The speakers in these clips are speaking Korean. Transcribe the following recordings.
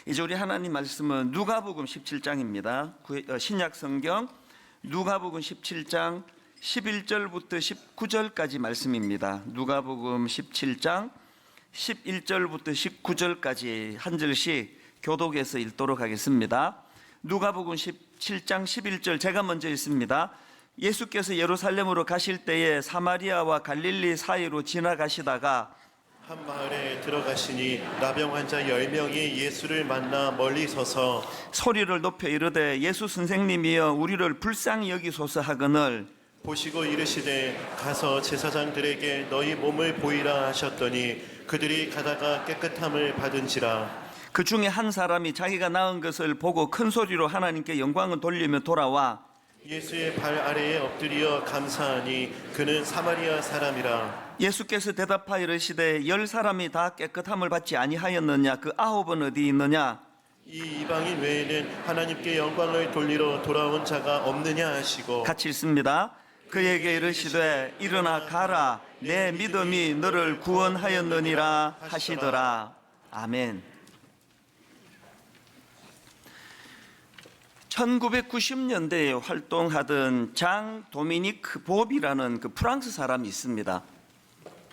이제 우리 하나님 말씀은 누가복음 17장입니다. 신약 성경 누가복음 17장 11절부터 19절까지 말씀입니다. 누가복음 17장 11절부터 19절까지 한 절씩 교독해서 읽도록 하겠습니다. 누가복음 17장 11절 제가 먼저 읽습니다. 예수께서 예루살렘으로 가실 때에 사마리아와 갈릴리 사이로 지나가시다가 한 마을에 들어가시니 나병 환자 10명이 예수를 만나 멀리 서서 소리를 높여 이르되 예수 선생님이여 우리를 불쌍히 여기소서 하거늘 보시고 이르시되 가서 제사장들에게 너희 몸을 보이라 하셨더니 그들이 가다가 깨끗함을 받은지라. 그 중에 한 사람이 자기가 낳은 것을 보고 큰 소리로 하나님께 영광을 돌리며 돌아와 예수의 발 아래에 엎드려 감사하니 그는 사마리아 사람이라. 예수께서 대답하여 이르시되 10사람이 다 깨끗함을 받지 아니하였느냐? 그 9은 어디 있느냐? 이 이방인 외에는 하나님께 영광을 돌리러 돌아온 자가 없느냐 하시고 같이 읽습니다. 그에게 이르시되 일어나 가라 내 믿음이 너를 구원하였느니라 하시더라. 아멘. 1990년대에 활동하던 장 도미니크 봅이라는 그 프랑스 사람이 있습니다.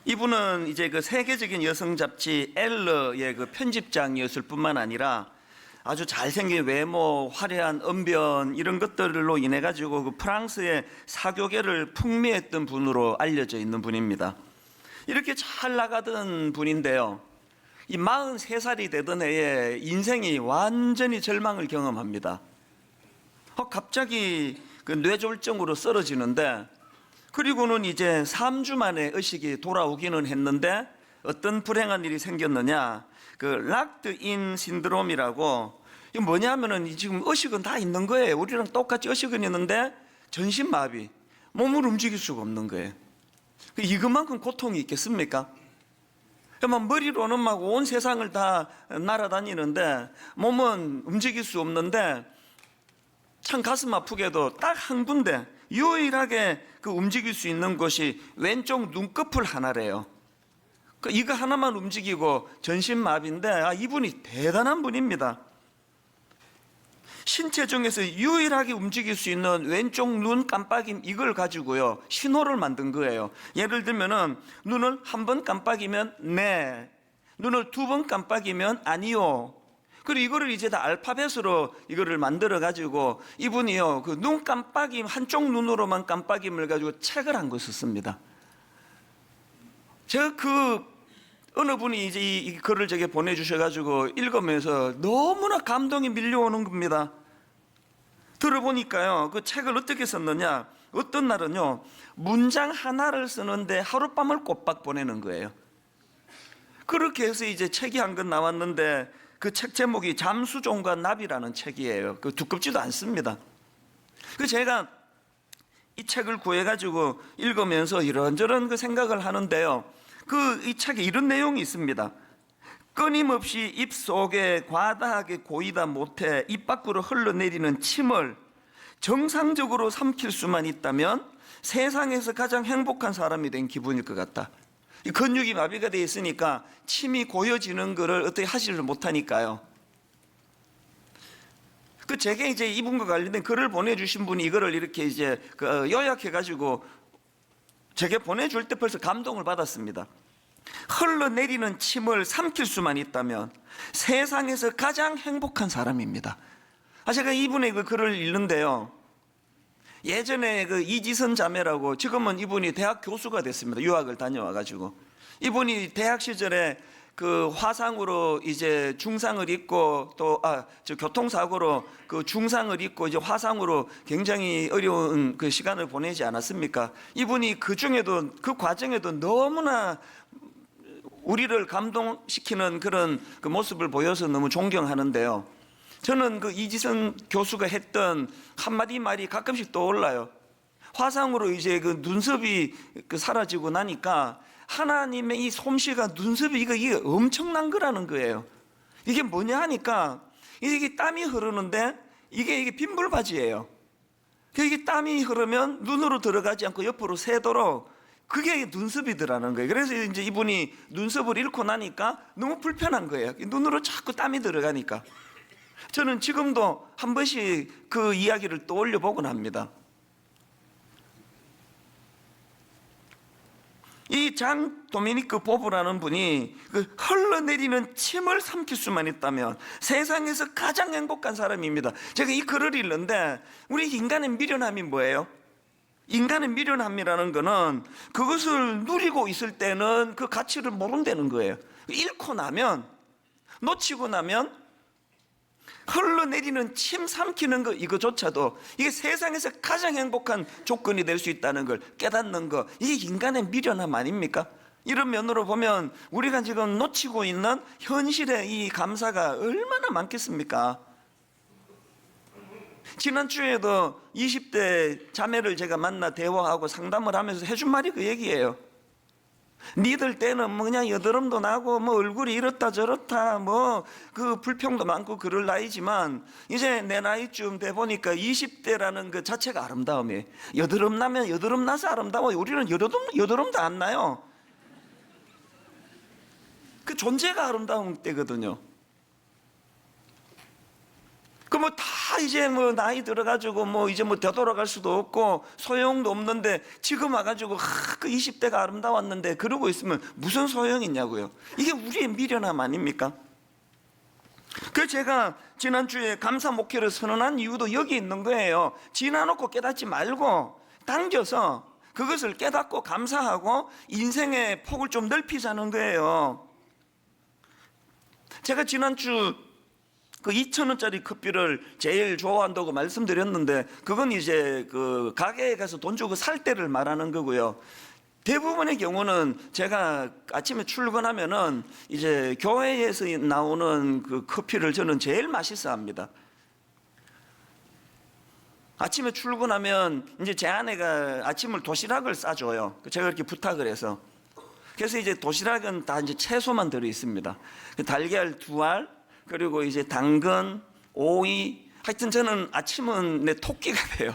이분은 이제 그 세계적인 여성 잡지 엘러의 그 편집장이었을 뿐만 아니라 아주 잘생긴 외모, 화려한 언변 이런 것들로 인해 가지고 그 프랑스의 사교계를 풍미했던 분으로 알려져 있는 분입니다. 이렇게 잘 나가던 분인데요. 이 43살이 되던 해에 인생이 완전히 절망을 경험합니다. 갑자기 그 뇌졸중으로 쓰러지는데 그리고는 이제 3주 만에 의식이 돌아오기는 했는데 어떤 불행한 일이 생겼느냐, 그 락드인 신드롬이라고, 이게 뭐냐면은 지금 의식은 다 있는 거예요. 우리랑 똑같이 의식은 있는데 전신마비, 몸을 움직일 수가 없는 거예요. 이것만큼 고통이 있겠습니까? 막 머리로는 막 온 세상을 다 날아다니는데 몸은 움직일 수 없는데 참 가슴 아프게도 딱 한 군데 유일하게 그 움직일 수 있는 곳이 왼쪽 눈꺼풀 하나래요. 이거 하나만 움직이고 전신마비인데 이분이 대단한 분입니다. 신체 중에서 유일하게 움직일 수 있는 왼쪽 눈 깜빡임 이걸 가지고요 신호를 만든 거예요. 예를 들면은 눈을 한 번 깜빡이면 네, 눈을 2번 깜빡이면 아니요. 그리고 이거를 이제 다 알파벳으로 이거를 만들어 가지고 이분이요 그 눈 깜빡임 한쪽 눈으로만 깜빡임을 가지고 책을 한 권 썼습니다. 제가 그 어느 분이 이제 이 글을 제게 보내주셔 가지고 읽으면서 너무나 감동이 밀려오는 겁니다. 들어보니까요 그 책을 어떻게 썼느냐, 어떤 날은요 문장 하나를 쓰는데 하룻밤을 꼬박 보내는 거예요. 그렇게 해서 이제 책이 한 권 나왔는데 그 책 제목이 잠수종과 나비라는 책이에요. 그 두껍지도 않습니다. 그 제가 이 책을 구해가지고 읽으면서 이런저런 그 생각을 하는데요. 이 책에 이런 내용이 있습니다. 끊임없이 입 속에 과다하게 고이다 못해 입 밖으로 흘러내리는 침을 정상적으로 삼킬 수만 있다면 세상에서 가장 행복한 사람이 된 기분일 것 같다. 이 근육이 마비가 되어 있으니까 침이 고여지는 것을 어떻게 하지를 못하니까요. 제게 이제 이분과 관련된 글을 보내주신 분이 이거를 이렇게 이제 요약해가지고 제게 보내줄 때 벌써 감동을 받았습니다. 흘러내리는 침을 삼킬 수만 있다면 세상에서 가장 행복한 사람입니다. 제가 이분의 그 글을 읽는데요. 예전에 그 이지선 자매라고, 지금은 이분이 대학 교수가 됐습니다. 유학을 다녀와가지고. 이분이 대학 시절에 그 화상으로 이제 중상을 입고 교통사고로 그 중상을 입고 이제 화상으로 굉장히 어려운 그 시간을 보내지 않았습니까? 이분이 그 과정에도 너무나 우리를 감동시키는 그런 그 모습을 보여서 너무 존경하는데요. 저는 그 이지선 교수가 했던 한마디 말이 가끔씩 떠올라요. 화상으로 이제 그 눈썹이 사라지고 나니까 하나님의 이 솜씨가 눈썹이 이게 엄청난 거라는 거예요. 이게 뭐냐 하니까 이게 땀이 흐르는데 이게 빈불바지예요. 이게 땀이 흐르면 눈으로 들어가지 않고 옆으로 새도록 그게 눈썹이더라는 거예요. 그래서 이제 이분이 눈썹을 잃고 나니까 너무 불편한 거예요. 눈으로 자꾸 땀이 들어가니까. 저는 지금도 한 번씩 그 이야기를 떠올려 보곤 합니다. 이 장 도미니크 보브라는 분이 그 흘러내리는 침을 삼킬 수만 있다면 세상에서 가장 행복한 사람입니다. 제가 이 글을 읽는데 우리 인간의 미련함이 뭐예요? 인간의 미련함이라는 거는 그것을 누리고 있을 때는 그 가치를 모른다는 거예요. 잃고 나면, 놓치고 나면 흘러내리는 침 삼키는 거 이거조차도 이게 세상에서 가장 행복한 조건이 될 수 있다는 걸 깨닫는 거, 이게 인간의 미련함 아닙니까? 이런 면으로 보면 우리가 지금 놓치고 있는 현실의 이 감사가 얼마나 많겠습니까? 지난주에도 20대 자매를 제가 만나 대화하고 상담을 하면서 해준 말이 그 얘기예요. 니들 때는 뭐 그냥 여드름도 나고 뭐 얼굴이 이렇다 저렇다 뭐 그 불평도 많고 그럴 나이지만 이제 내 나이쯤 돼 보니까 20대라는 그 자체가 아름다움이에요. 여드름 나면 여드름 나서 아름다워요. 우리는 여드름도 안 나요. 그 존재가 아름다운 때거든요. 그 뭐 다 이제 뭐 나이 들어가지고 뭐 이제 뭐 되돌아갈 수도 없고 소용도 없는데 지금 와가지고 그 20대가 아름다웠는데 그러고 있으면 무슨 소용이 있냐고요. 이게 우리의 미련함 아닙니까? 그 제가 지난주에 감사 목회를 선언한 이유도 여기 있는 거예요. 지나놓고 깨닫지 말고 당겨서 그것을 깨닫고 감사하고 인생의 폭을 좀 넓히자는 거예요. 제가 지난주 그 2,000원짜리 커피를 제일 좋아한다고 말씀드렸는데 그건 이제 그 가게에 가서 돈 주고 살 때를 말하는 거고요. 대부분의 경우는 제가 아침에 출근하면은 이제 교회에서 나오는 그 커피를 저는 제일 맛있어 합니다. 아침에 출근하면 이제 제 아내가 아침을 도시락을 싸줘요. 제가 이렇게 부탁을 해서. 그래서 이제 도시락은 다 이제 채소만 들어 있습니다. 달걀 2알, 그리고 이제 당근, 오이, 하여튼 저는 아침은 내 토끼가 돼요.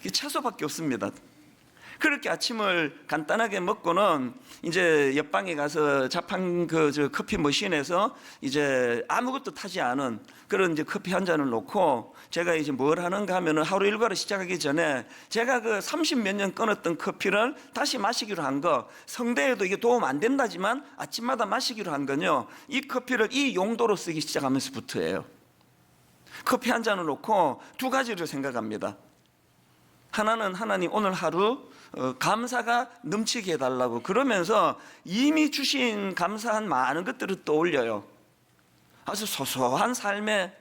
채소밖에 없습니다. 그렇게 아침을 간단하게 먹고는 이제 옆방에 가서 자판 저 커피 머신에서 이제 아무것도 타지 않은 그런 이제 커피 한 잔을 놓고 제가 이제 뭘 하는가 하면은 하루 일과를 시작하기 전에 제가 그 30몇 년 끊었던 커피를 다시 마시기로 한 거, 성대에도 이게 도움 안 된다지만 아침마다 마시기로 한 건요, 이 커피를 이 용도로 쓰기 시작하면서부터예요. 커피 한 잔을 놓고 2가지를 생각합니다. 하나는 하나님 오늘 하루 감사가 넘치게 해달라고, 그러면서 이미 주신 감사한 많은 것들을 떠올려요. 아주 소소한 삶에,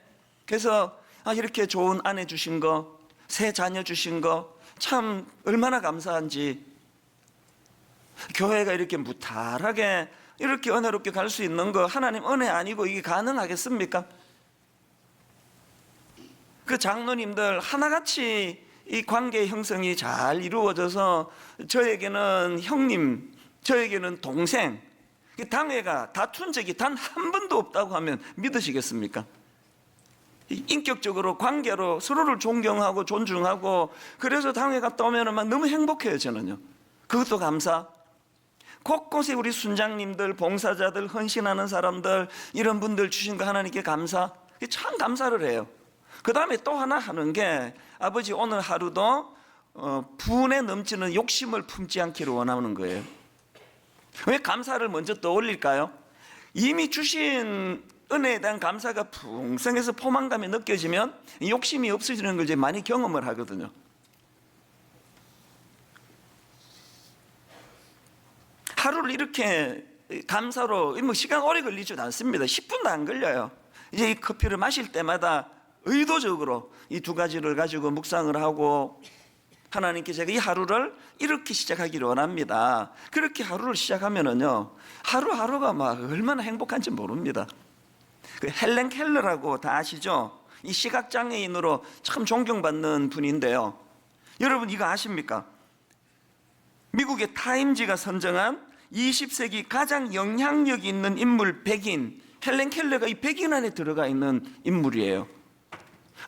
그래서 이렇게 좋은 아내 주신 거, 새 자녀 주신 거 참 얼마나 감사한지, 교회가 이렇게 무탈하게 이렇게 은혜롭게 갈 수 있는 거 하나님 은혜 아니고 이게 가능하겠습니까? 그 장로님들 하나같이 이 관계 형성이 잘 이루어져서 저에게는 형님, 저에게는 동생, 당회가 다툰 적이 단 한 번도 없다고 하면 믿으시겠습니까? 인격적으로 관계로 서로를 존경하고 존중하고, 그래서 당회 갔다 오면 막 너무 행복해요. 저는요. 그것도 감사. 곳곳에 우리 순장님들, 봉사자들, 헌신하는 사람들, 이런 분들 주신 거 하나님께 감사. 참 감사를 해요. 그 다음에 또 하나 하는 게, 아버지 오늘 하루도 분에 넘치는 욕심을 품지 않기를 원하는 거예요. 왜 감사를 먼저 떠올릴까요? 이미 주신 은혜에 대한 감사가 풍성해서 포만감이 느껴지면 욕심이 없어지는 걸 이제 많이 경험을 하거든요. 하루를 이렇게 감사로, 뭐 시간 오래 걸리지도 않습니다. 10분도 안 걸려요. 이제 이 커피를 마실 때마다 의도적으로 이 2가지를 가지고 묵상을 하고, 하나님께 제가 이 하루를 이렇게 시작하기를 원합니다. 그렇게 하루를 시작하면은요, 하루하루가 막 얼마나 행복한지 모릅니다. 그 헬렌 켈러라고 다 아시죠? 이 시각장애인으로 참 존경받는 분인데요. 여러분 이거 아십니까? 미국의 타임지가 선정한 20세기 가장 영향력 있는 인물 100인, 헬렌 켈러가 이 100인 안에 들어가 있는 인물이에요.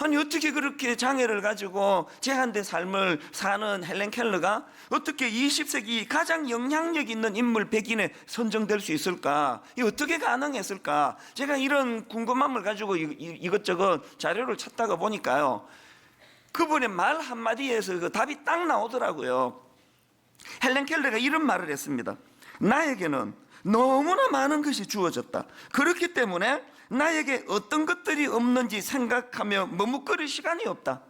아니 어떻게 그렇게 장애를 가지고 제한된 삶을 사는 헬렌 켈러가 어떻게 20세기 가장 영향력 있는 인물 100인에 선정될 수 있을까? 이 어떻게 가능했을까? 제가 이런 궁금함을 가지고 이것저것 자료를 찾다가 보니까요, 그분의 말 한마디에서 그 답이 딱 나오더라고요. 헬렌 켈러가 이런 말을 했습니다. 나에게는 너무나 많은 것이 주어졌다. 그렇기 때문에 나에게 어떤 것들이 없는지 생각하며 머뭇거릴 시간이 없다.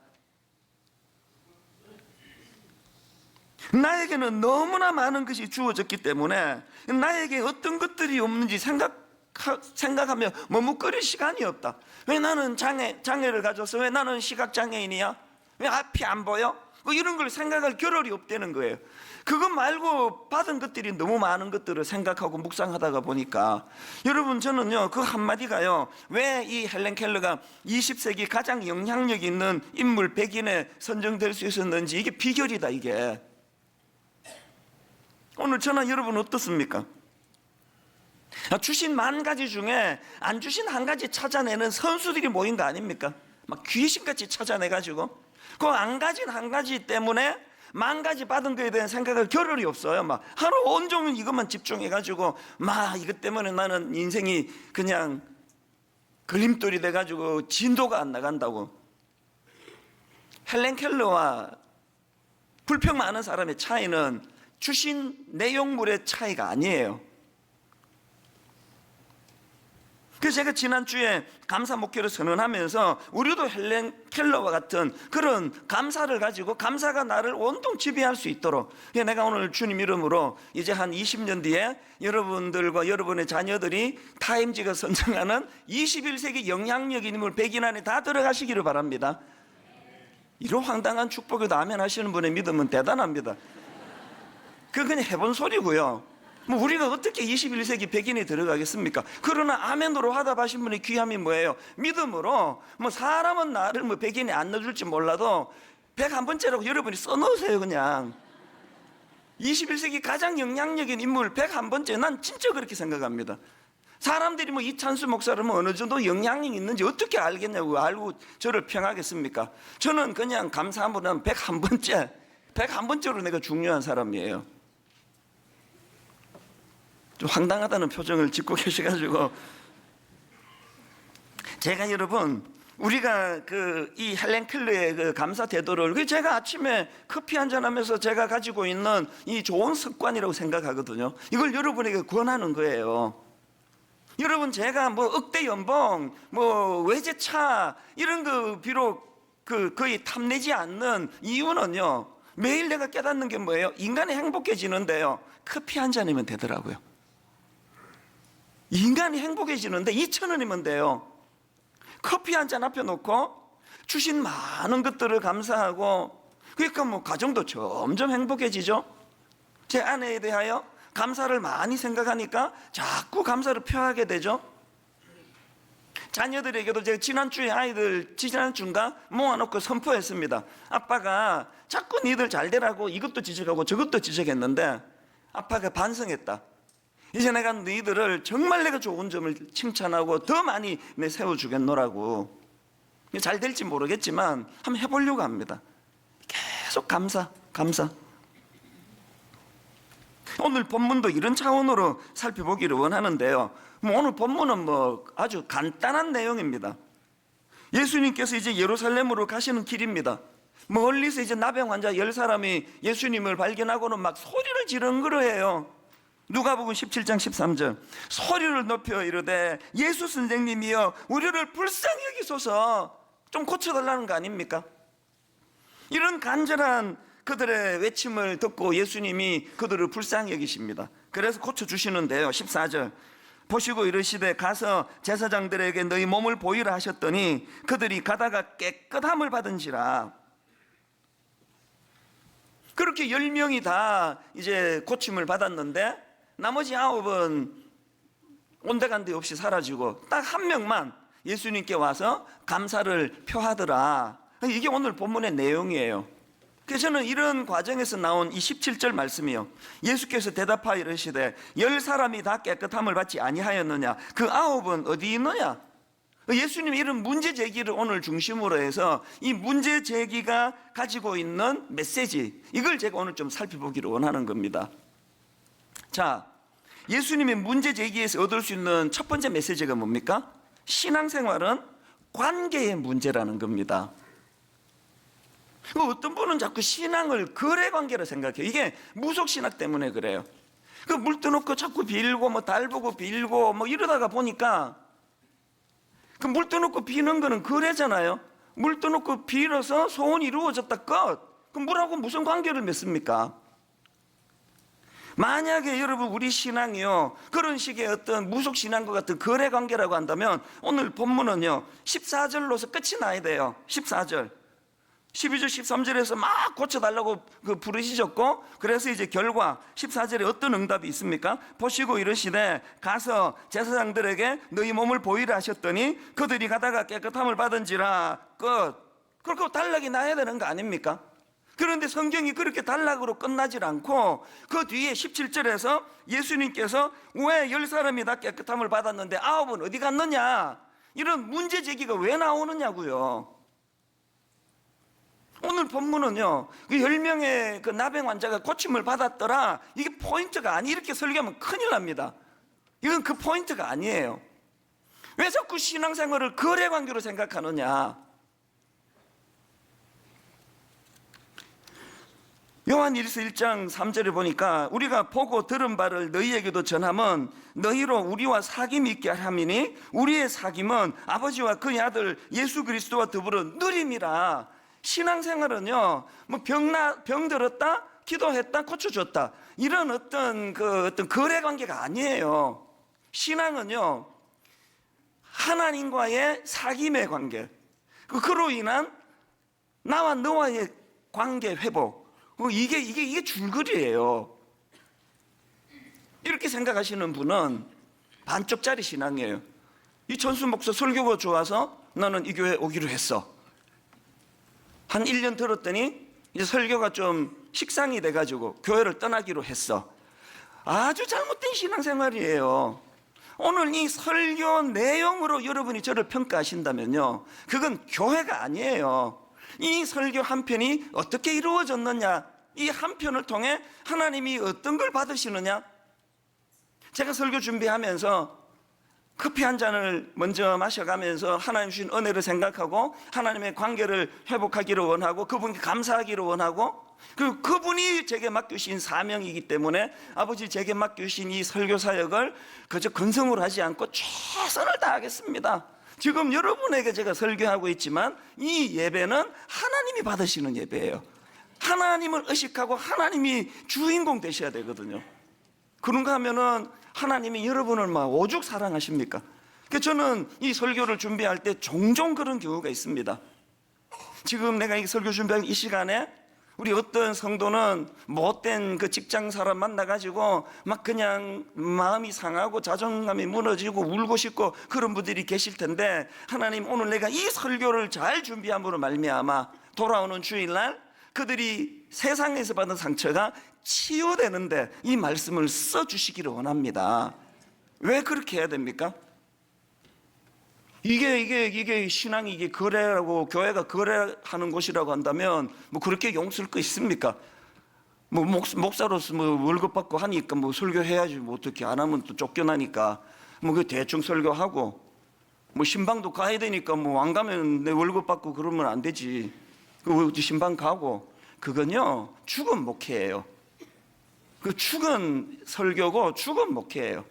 나에게는 너무나 많은 것이 주어졌기 때문에 나에게 어떤 것들이 없는지 생각하며 머뭇거릴 시간이 없다. 왜 나는 장애를 가졌어? 왜 나는 시각장애인이야? 왜 앞이 안 보여? 이런 걸 생각할 겨를이 없다는 거예요. 그것 말고 받은 것들이 너무 많은 것들을 생각하고 묵상하다가 보니까, 여러분, 저는요 그 한마디가요, 왜 이 헬렌 켈러가 20세기 가장 영향력 있는 인물 100인에 선정될 수 있었는지, 이게 비결이다. 이게 오늘 저는 여러분 어떻습니까? 주신 만 가지 중에 안 주신 한 가지 찾아내는 선수들이 모인 거 아닙니까? 막 귀신같이 찾아내가지고 그 안 가진 한 가지 때문에 만 가지 받은 거에 대한 생각할 겨를이 없어요. 막 하루 온종일 이것만 집중해가지고 막 이것 때문에 나는 인생이 그냥 걸림돌이 돼가지고 진도가 안 나간다고. 헬렌 켈러와 불평 많은 사람의 차이는 주신 내용물의 차이가 아니에요. 그래서 제가 지난주에 감사 목회를 선언하면서 우리도 헬렌 켈러와 같은 그런 감사를 가지고 감사가 나를 온통 지배할 수 있도록, 내가 오늘 주님 이름으로 이제 한 20년 뒤에 여러분들과 여러분의 자녀들이 타임지가 선정하는 21세기 영향력 인물 100인 안에 다 들어가시기를 바랍니다. 이런 황당한 축복에도 아멘 하시는 분의 믿음은 대단합니다. 그건 그냥 해본 소리고요. 뭐 우리가 어떻게 21세기 100인에 들어가겠습니까? 그러나 아멘으로 화답하신 분의 귀함이 뭐예요? 믿음으로, 뭐 사람은 나를 뭐 100인에 안 넣어줄지 몰라도 101번째라고 여러분이 써놓으세요. 그냥 21세기 가장 영향력인 인물 101번째, 난 진짜 그렇게 생각합니다. 사람들이 뭐 이찬수 목사를 뭐 어느 정도 영향력이 있는지 어떻게 알겠냐고, 알고 저를 평하겠습니까? 저는 그냥 감사함보다는 101번째로 내가 중요한 사람이에요. 좀 황당하다는 표정을 짓고 계셔가지고, 제가 여러분, 우리가 이 헬렌 켈러의 그 감사 태도를, 제가 아침에 커피 한잔 하면서 제가 가지고 있는 이 좋은 습관이라고 생각하거든요. 이걸 여러분에게 권하는 거예요. 여러분, 제가 뭐 억대 연봉, 뭐 외제차 이런 거 비록 거의 탐내지 않는 이유는요, 매일 내가 깨닫는 게 뭐예요? 인간이 행복해지는데요, 커피 한 잔이면 되더라고요. 인간이 행복해지는데 2,000원이면 돼요. 커피 한 잔 앞에 놓고 주신 많은 것들을 감사하고, 그러니까 뭐 가정도 점점 행복해지죠. 제 아내에 대하여 감사를 많이 생각하니까 자꾸 감사를 표하게 되죠. 자녀들에게도 제가 지난주인가 모아놓고 선포했습니다. 아빠가 자꾸 니들 잘 되라고 이것도 지적하고 저것도 지적했는데 아빠가 반성했다. 이제 내가 너희들을 정말 내가 좋은 점을 칭찬하고 더 많이 세워주겠노라고. 잘 될지 모르겠지만 한번 해보려고 합니다. 계속 감사. 오늘 본문도 이런 차원으로 살펴보기를 원하는데요, 오늘 본문은 뭐 아주 간단한 내용입니다. 예수님께서 이제 예루살렘으로 가시는 길입니다. 멀리서 이제 나병 환자 10사람이 예수님을 발견하고는 막 소리를 지르는거예요. 누가복음 17장 13절, 소리를 높여 이르되 예수 선생님이여 우리를 불쌍히 여기소서. 좀 고쳐달라는 거 아닙니까? 이런 간절한 그들의 외침을 듣고 예수님이 그들을 불쌍히 여기십니다. 그래서 고쳐주시는데요, 14절, 보시고 이르시되 가서 제사장들에게 너희 몸을 보이라 하셨더니 그들이 가다가 깨끗함을 받은지라. 그렇게 10명이 다 이제 고침을 받았는데 나머지 9은 온데간데 없이 사라지고 딱 한 명만 예수님께 와서 감사를 표하더라. 이게 오늘 본문의 내용이에요. 그래서 저는 이런 과정에서 나온 이 17절 말씀이요, 예수께서 대답하여 이르시되 10사람이 다 깨끗함을 받지 아니하였느냐? 그 9은 어디 있느냐? 예수님의 이런 문제 제기를 오늘 중심으로 해서 이 문제 제기가 가지고 있는 메시지, 이걸 제가 오늘 좀 살펴보기를 원하는 겁니다. 자, 예수님의 문제 제기에서 얻을 수 있는 첫 번째 메시지가 뭡니까? 신앙생활은 관계의 문제라는 겁니다. 어떤 분은 자꾸 신앙을 거래관계로 생각해요. 이게 무속신학 때문에 그래요. 물 떠놓고 자꾸 빌고 뭐 달 보고 빌고 뭐 이러다가 보니까 그 물 떠놓고 비는 거는 거래잖아요. 물 떠놓고 빌어서 소원이 이루어졌다 끝. 그럼 물하고 무슨 관계를 맺습니까? 만약에 여러분 우리 신앙이요 그런 식의 어떤 무속신앙과 같은 거래관계라고 한다면 오늘 본문은요 14절로서 끝이 나야 돼요. 14절 12절 13절에서 막 고쳐달라고 부르시셨고, 그래서 이제 결과 14절에 어떤 응답이 있습니까? 보시고 이르시되 가서 제사장들에게 너희 몸을 보이라 하셨더니 그들이 가다가 깨끗함을 받은지라 끝. 그렇게 단락이 나야 되는 거 아닙니까? 그런데 성경이 그렇게 단락으로 끝나질 않고 그 뒤에 17절에서 예수님께서 왜 10사람이 다 깨끗함을 받았는데 9은 어디 갔느냐, 이런 문제 제기가 왜 나오느냐고요. 오늘 본문은요 그 10명의 그 나병 환자가 고침을 받았더라, 이게 포인트가 아니. 이렇게 설교하면 큰일 납니다. 이건 그 포인트가 아니에요. 왜 자꾸 신앙생활을 거래관계로 생각하느냐. 요한일서 1장 3절에 보니까 우리가 보고 들은 바를 너희에게도 전함은 너희로 우리와 사귐이 있게 함이니 우리의 사귐은 아버지와 그의 아들 예수 그리스도와 더불어 누림이라. 신앙생활은요 뭐 병 들었다 기도했다 고쳐줬다 이런 어떤 거래관계가 아니에요. 신앙은요 하나님과의 사귐의 관계, 그로 인한 나와 너와의 관계 회복, 이게 줄거리예요. 이렇게 생각하시는 분은 반쪽짜리 신앙이에요. 이 전수 목사 설교가 좋아서 나는 이 교회 오기로 했어. 한 1년 들었더니 이제 설교가 좀 식상이 돼가지고 교회를 떠나기로 했어. 아주 잘못된 신앙생활이에요. 오늘 이 설교 내용으로 여러분이 저를 평가하신다면요 그건 교회가 아니에요. 이 설교 한 편이 어떻게 이루어졌느냐, 이 한 편을 통해 하나님이 어떤 걸 받으시느냐. 제가 설교 준비하면서 커피 한 잔을 먼저 마셔가면서 하나님 주신 은혜를 생각하고 하나님의 관계를 회복하기를 원하고 그분께 감사하기를 원하고, 그리고 그분이 제게 맡기신 사명이기 때문에 아버지 제게 맡기신 이 설교 사역을 그저 근성으로 하지 않고 최선을 다하겠습니다. 지금 여러분에게 제가 설교하고 있지만 이 예배는 하나님이 받으시는 예배예요. 하나님을 의식하고 하나님이 주인공 되셔야 되거든요. 그런가 하면은 하나님이 여러분을 막 오죽 사랑하십니까? 그래서 저는 이 설교를 준비할 때 종종 그런 경우가 있습니다. 지금 내가 이 설교 준비하는 이 시간에 우리 어떤 성도는 못된 그 직장 사람 만나가지고 막 그냥 마음이 상하고 자존감이 무너지고 울고 싶고 그런 분들이 계실 텐데, 하나님 오늘 내가 이 설교를 잘 준비함으로 말미암아 돌아오는 주일날 그들이 세상에서 받은 상처가 치유되는데 이 말씀을 써주시기를 원합니다. 왜 그렇게 해야 됩니까? 이게 신앙이 이게 거래라고, 교회가 거래하는 곳이라고 한다면 뭐 그렇게 용서할 거 있습니까? 뭐 목사로서 뭐 월급 받고 하니까 뭐 설교해야지, 뭐 어떻게 안 하면 또 쫓겨나니까 뭐 그 대충 설교하고, 뭐 신방도 가야 되니까 뭐 안 가면 내 월급 받고 그러면 안 되지. 그 신방 가고, 그건요 죽은 목회예요. 그 죽은 설교고 죽은 목회예요.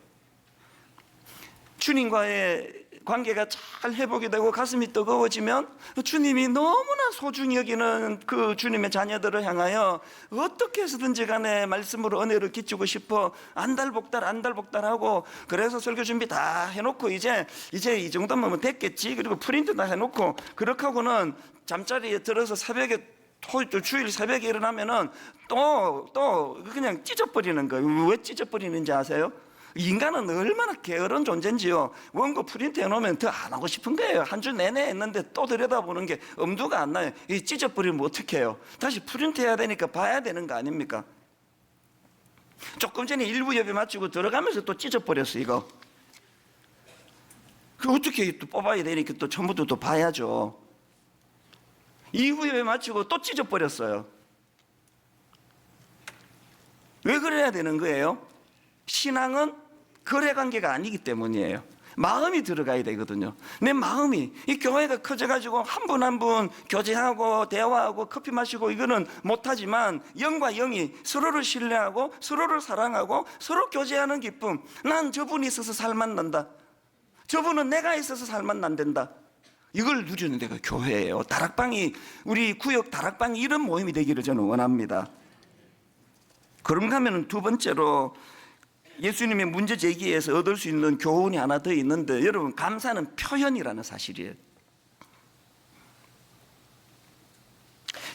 주님과의 관계가 잘 회복이 되고 가슴이 뜨거워지면 주님이 너무나 소중히 여기는 그 주님의 자녀들을 향하여 어떻게 해서든지 간에 말씀으로 은혜를 끼치고 싶어 안달복달하고, 그래서 설교 준비 다 해놓고 이제 이 정도면 됐겠지, 그리고 프린트 다 해놓고 그렇게 하고는 잠자리에 들어서 새벽에 주일 새벽에 일어나면은 또 그냥 찢어버리는 거예요. 왜 찢어버리는지 아세요? 인간은 얼마나 게으른 존재인지요. 원고 프린트 해놓으면 더 안 하고 싶은 거예요. 한 주 내내 했는데 또 들여다보는 게 엄두가 안 나요. 이 찢어버리면 어떻게 해요? 다시 프린트 해야 되니까 봐야 되는 거 아닙니까? 조금 전에 일부 예배 마치고 들어가면서 또 찢어버렸어 이거. 그 어떻게 또 뽑아야 되니까 또 처음부터 또 봐야죠. 이후에 마치고 또 찢어버렸어요. 왜 그래야 되는 거예요? 신앙은 거래관계가 아니기 때문이에요. 마음이 들어가야 되거든요. 내 마음이, 이 교회가 커져가지고 한 분 한 분 교제하고 대화하고 커피 마시고 이거는 못하지만, 영과 영이 서로를 신뢰하고 서로를 사랑하고 서로 교제하는 기쁨. 난 저분이 있어서 살만 난다, 저분은 내가 있어서 살만 난단다. 이걸 누리는 데가 교회예요. 다락방이, 우리 구역 다락방이 이런 모임이 되기를 저는 원합니다. 그런가 하면 두 번째로 예수님의 문제 제기에서 얻을 수 있는 교훈이 하나 더 있는데, 여러분, 감사는 표현이라는 사실이에요.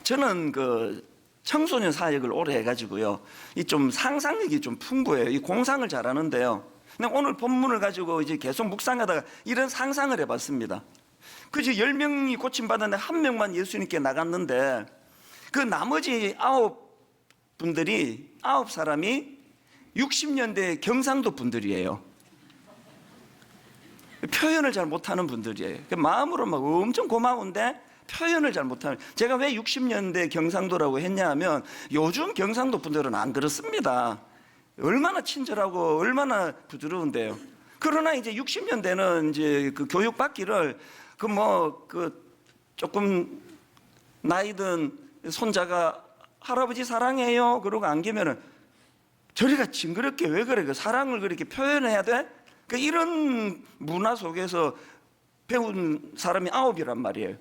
저는 그 청소년 사역을 오래 해가지고요, 이 좀 상상력이 좀 풍부해요. 이 공상을 잘하는데요. 근데 오늘 본문을 가지고 이제 계속 묵상하다가 이런 상상을 해봤습니다. 그저 10명이 고침받았는데 1명만 예수님께 나갔는데, 그 나머지 9사람이 60년대 경상도 분들이에요. 표현을 잘 못하는 분들이에요. 마음으로 막 엄청 고마운데 표현을 잘 못하는. 제가 왜 60년대 경상도라고 했냐 하면, 요즘 경상도 분들은 안 그렇습니다. 얼마나 친절하고 얼마나 부드러운데요. 그러나 이제 60년대는 이제 그 교육 받기를 조금 나이 든 손자가 할아버지 사랑해요 그러고 안기면은 저리가 징그럽게 왜 그래, 그 사랑을 그렇게 표현해야 돼? 그 이런 문화 속에서 배운 사람이 9이란 말이에요.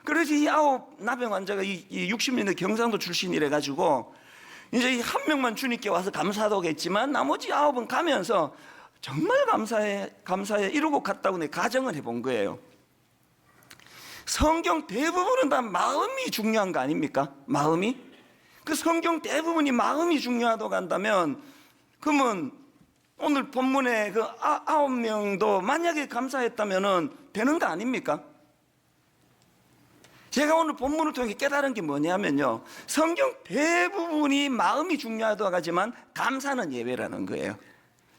그래서 이 9 나병 환자가 이 60년대 경상도 출신이래 가지고 이제 이 1명만 주님께 와서 감사하겠지만 나머지 9은 가면서 정말 감사해 이러고 갔다고 내 가정을 해본 거예요. 성경 대부분은 다 마음이 중요한 거 아닙니까? 마음이? 그 성경 대부분이 마음이 중요하다고 한다면, 그러면 오늘 본문에 그 9명도 만약에 감사했다면 되는 거 아닙니까? 제가 오늘 본문을 통해 깨달은 게 뭐냐면요, 성경 대부분이 마음이 중요하다고 하지만 감사는 예외라는 거예요.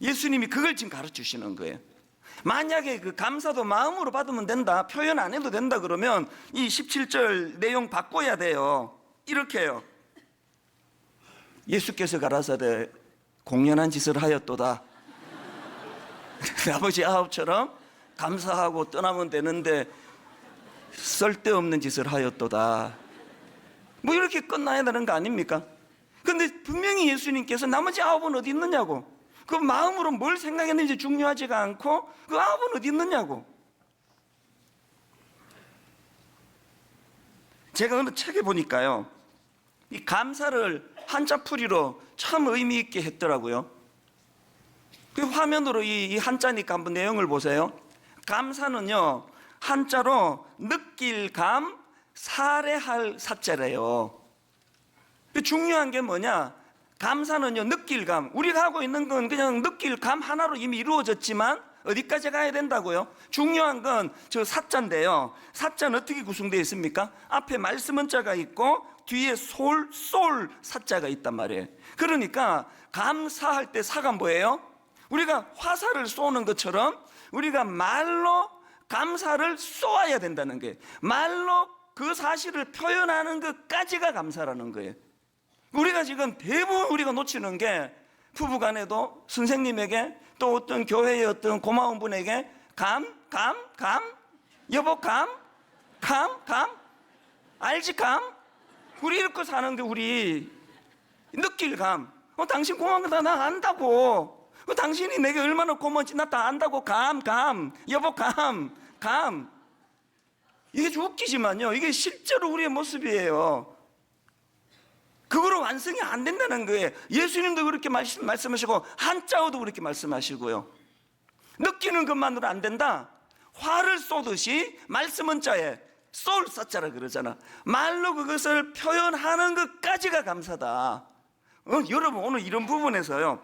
예수님이 그걸 지금 가르쳐 주시는 거예요. 만약에 그 감사도 마음으로 받으면 된다, 표현 안 해도 된다 그러면 이 17절 내용 바꿔야 돼요. 이렇게요. 예수께서 가라사대 공연한 짓을 하였도다. 나머지 9처럼 감사하고 떠나면 되는데 쓸데없는 짓을 하였도다. 뭐 이렇게 끝나야 되는 거 아닙니까? 근데 분명히 예수님께서 나머지 9은 어디 있느냐고, 그 마음으로 뭘 생각했는지 중요하지가 않고 그 9은 어디 있느냐고. 제가 어느 책에 보니까요, 이 감사를 한자풀이로 참 의미 있게 했더라고요. 그 화면으로 이 한자니까 한번 내용을 보세요. 감사는요, 한자로 느낄 감, 살해할 사자래요. 중요한 게 뭐냐, 감사는요, 느낄 감. 우리가 하고 있는 건 그냥 느낄 감 하나로 이미 이루어졌지만 어디까지 가야 된다고요? 중요한 건 저 사자인데요. 사자는 어떻게 구성되어 있습니까? 앞에 말씀 문자가 있고 뒤에 쏠 사자가 있단 말이에요. 그러니까 감사할 때 사가 뭐예요? 우리가 화살을 쏘는 것처럼 우리가 말로 감사를 쏘아야 된다는 거예요. 말로 그 사실을 표현하는 것까지가 감사라는 거예요. 우리가 지금 대부분 우리가 놓치는 게, 부부간에도 선생님에게 또 어떤 교회의 어떤 고마운 분에게 여보 알지 우리 이렇게 사는 게, 우리 느낄 당신 고마운 거 나 안다고. 당신이 내게 얼마나 고마운지 나 다 안다고. 여보 이게 좀 웃기지만요, 이게 실제로 우리의 모습이에요. 그거로 완성이 안 된다는 거예요. 예수님도 그렇게 말씀하시고 한자어도 그렇게 말씀하시고요. 느끼는 것만으로 안 된다. 화를 쏘듯이 말씀은 자에 쏠 사자라 그러잖아. 말로 그것을 표현하는 것까지가 감사다. 여러분, 오늘 이런 부분에서요,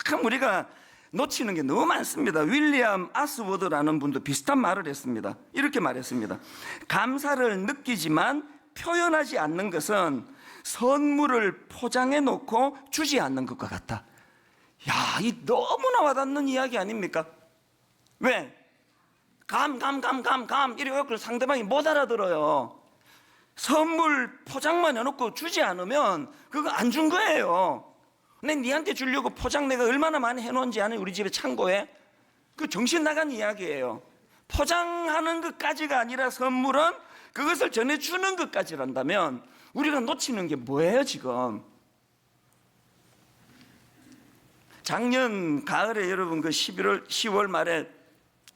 참 우리가 놓치는 게 너무 많습니다. 윌리엄 아스워드라는 분도 비슷한 말을 했습니다. 이렇게 말했습니다. 감사를 느끼지만 표현하지 않는 것은 선물을 포장해 놓고 주지 않는 것과 같다. 야, 이 너무나 와닿는 이야기 아닙니까? 왜? 감 이래갖고 상대방이 못 알아들어요. 선물 포장만 해놓고 주지 않으면 그거 안 준 거예요. 내 니한테 주려고 포장 내가 얼마나 많이 해놓은지 아니 우리 집에 창고에. 그 정신 나간 이야기예요. 포장하는 것까지가 아니라 선물은 그것을 전해주는 것까지란다면 우리가 놓치는 게 뭐예요 지금? 작년 가을에 여러분 그 10월 말에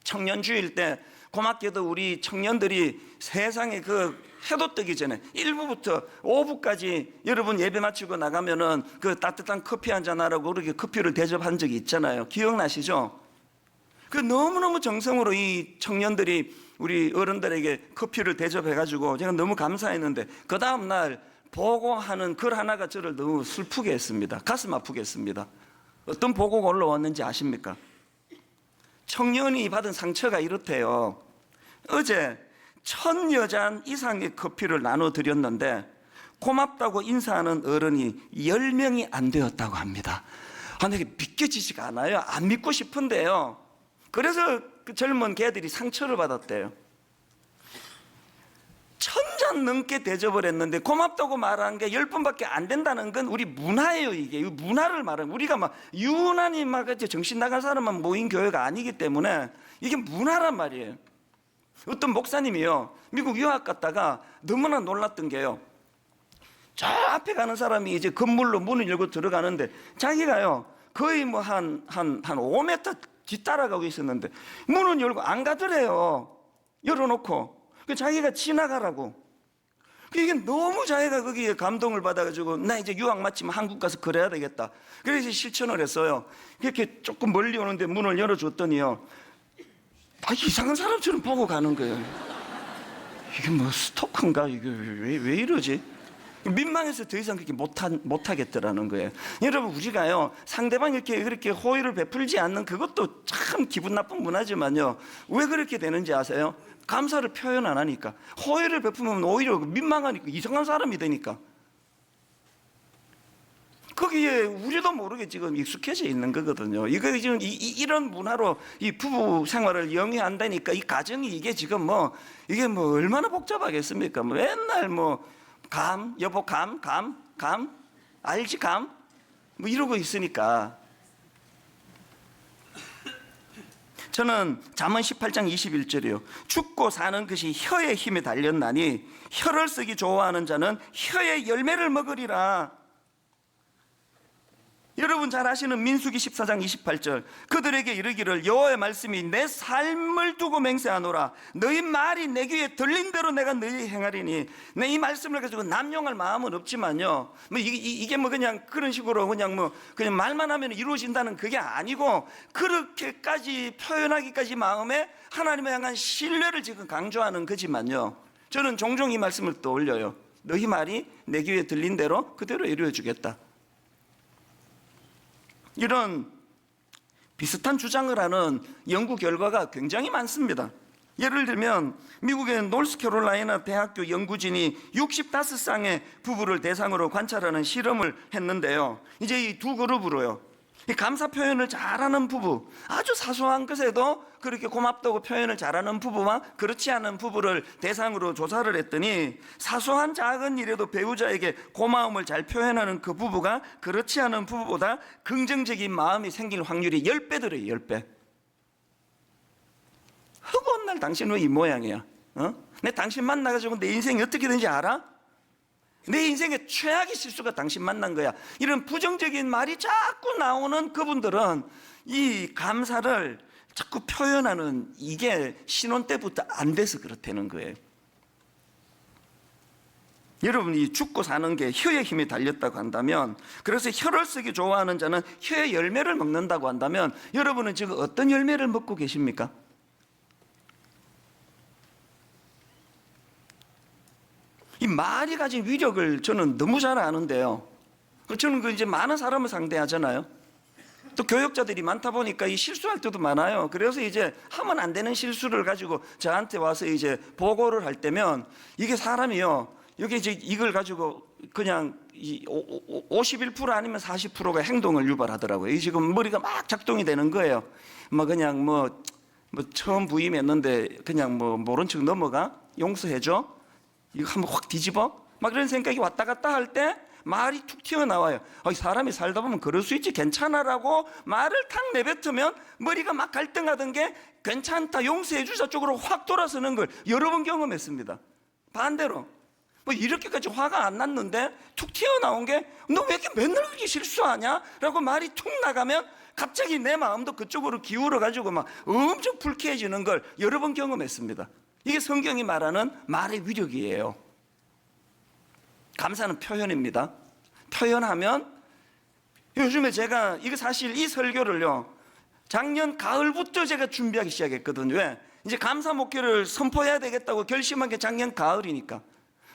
청년주일 때 고맙게도 우리 청년들이 세상에 그 해도 뜨기 전에 1부부터 5부까지 여러분 예배 마치고 나가면은 그 따뜻한 커피 한잔 하라고 그렇게 커피를 대접한 적이 있잖아요. 기억나시죠? 그 너무너무 정성으로 이 청년들이 우리 어른들에게 커피를 대접해가지고 제가 너무 감사했는데 그 다음날 보고하는 글 하나가 저를 너무 슬프게 했습니다. 가슴 아프게 했습니다. 어떤 보고가 올라왔는지 아십니까? 청년이 받은 상처가 이렇대요. 어제 1000여잔 이상의 커피를 나눠드렸는데 고맙다고 인사하는 어른이 10명이 안 되었다고 합니다. 내게 믿겨지지가 않아요. 안 믿고 싶은데요. 그래서 그 젊은 개들이 상처를 받았대요. 1000잔 넘게 대접을 했는데 고맙다고 말한 게 10번밖에 안 된다는 건 우리 문화예요. 이게 문화를 말하는, 우리가 막 유난히 막 정신 나간 사람만 모인 교회가 아니기 때문에 이게 문화란 말이에요. 어떤 목사님이요 미국 유학 갔다가 너무나 놀랐던 게요, 저 앞에 가는 사람이 이제 건물로 문을 열고 들어가는데 자기가요 거의 뭐 한 5m 뒤따라가고 있었는데 문은 열고 안 가더래요. 열어놓고 그 자기가 지나가라고. 이게 너무 자기가 거기에 감동을 받아가지고 나 이제 유학 마치면 한국 가서 그래야 되겠다. 그래서 실천을 했어요. 이렇게 조금 멀리 오는데 문을 열어줬더니요, 이상한 사람처럼 보고 가는 거예요. 이게 뭐 스토커인가? 이게 왜 이러지? 민망해서 더 이상 그렇게 못하겠더라는 거예요. 여러분, 우리가요 상대방이 그렇게 호의를 베풀지 않는 그것도 참 기분 나쁜 문화지만요, 왜 그렇게 되는지 아세요? 감사를 표현 안 하니까. 호의를 베푸면 오히려 민망하니까 이상한 사람이 되니까. 거기에 우리도 모르게 지금 익숙해져 있는 거거든요. 이거 지금 이런 문화로 이 부부 생활을 영위한다니까 이 가정이 이게 지금 이게 얼마나 복잡하겠습니까? 맨날 여보 감 알지 감 이러고 있으니까. 저는 잠언 18장 21절이요. 죽고 사는 것이 혀의 힘에 달렸나니 혀를 쓰기 좋아하는 자는 혀의 열매를 먹으리라. 여러분 잘 아시는 민수기 14장 28절, 그들에게 이르기를 여호와의 말씀이 내 삶을 두고 맹세하노라. 너희 말이 내 귀에 들린 대로 내가 너희 행하리니. 내 이 말씀을 가지고 남용할 마음은 없지만요, 이게 그냥 그런 식으로 그냥 말만 하면 이루어진다는 그게 아니고, 그렇게까지 표현하기까지 마음에 하나님을 향한 신뢰를 지금 강조하는 거지만요, 저는 종종 이 말씀을 떠올려요. 너희 말이 내 귀에 들린 대로 그대로 이루어 주겠다. 이런 비슷한 주장을 하는 연구 결과가 굉장히 많습니다. 예를 들면 미국의 노스캐롤라이나 대학교 연구진이 65쌍의 부부를 대상으로 관찰하는 실험을 했는데요, 이제 이 두 그룹으로요, 이 감사 표현을 잘하는 부부, 아주 사소한 것에도 그렇게 고맙다고 표현을 잘하는 부부와 그렇지 않은 부부를 대상으로 조사를 했더니 사소한 작은 일에도 배우자에게 고마움을 잘 표현하는 그 부부가 그렇지 않은 부부보다 긍정적인 마음이 생길 확률이 10배더래요. 10배. 허구한 날 당신 왜 이 모양이야? 내 당신 만나가지고 내 인생이 어떻게 되는지 알아? 내 인생의 최악의 실수가 당신 만난 거야. 이런 부정적인 말이 자꾸 나오는 그분들은 이 감사를 자꾸 표현하는 이게 신혼 때부터 안 돼서 그렇다는 거예요. 여러분이 죽고 사는 게 혀의 힘이 달렸다고 한다면, 그래서 혀를 쓰기 좋아하는 자는 혀의 열매를 먹는다고 한다면, 여러분은 지금 어떤 열매를 먹고 계십니까? 이 말이 가진 위력을 저는 너무 잘 아는데요, 저는 이제 많은 사람을 상대하잖아요. 또 교역자들이 많다 보니까 이 실수할 때도 많아요. 그래서 이제 하면 안 되는 실수를 가지고 저한테 와서 이제 보고를 할 때면, 이게 사람이요, 여기 이제 이걸 가지고 그냥 51% 아니면 40%가 행동을 유발하더라고요. 이 지금 머리가 막 작동이 되는 거예요. 그냥 뭐 처음 부임했는데 그냥 뭐 모른 척 넘어가? 용서해줘? 이거 한번 확 뒤집어? 막 그런 생각이 왔다 갔다 할 때 말이 툭 튀어나와요. 사람이 살다 보면 그럴 수 있지, 괜찮아라고 말을 탁 내뱉으면 머리가 막 갈등하던 게 괜찮다, 용서해 주자 쪽으로 확 돌아서는 걸 여러 번 경험했습니다. 반대로 뭐 이렇게까지 화가 안 났는데 툭 튀어나온 게 너 왜 이렇게 맨날 그렇게 실수하냐? 라고 말이 툭 나가면 갑자기 내 마음도 그쪽으로 기울어 가지고 막 엄청 불쾌해지는 걸 여러 번 경험했습니다. 이게 성경이 말하는 말의 위력이에요. 감사는 표현입니다. 표현하면, 요즘에 제가 이거 사실 이 설교를요 작년 가을부터 제가 준비하기 시작했거든요. 왜? 이제 감사 목회를 선포해야 되겠다고 결심한 게 작년 가을이니까.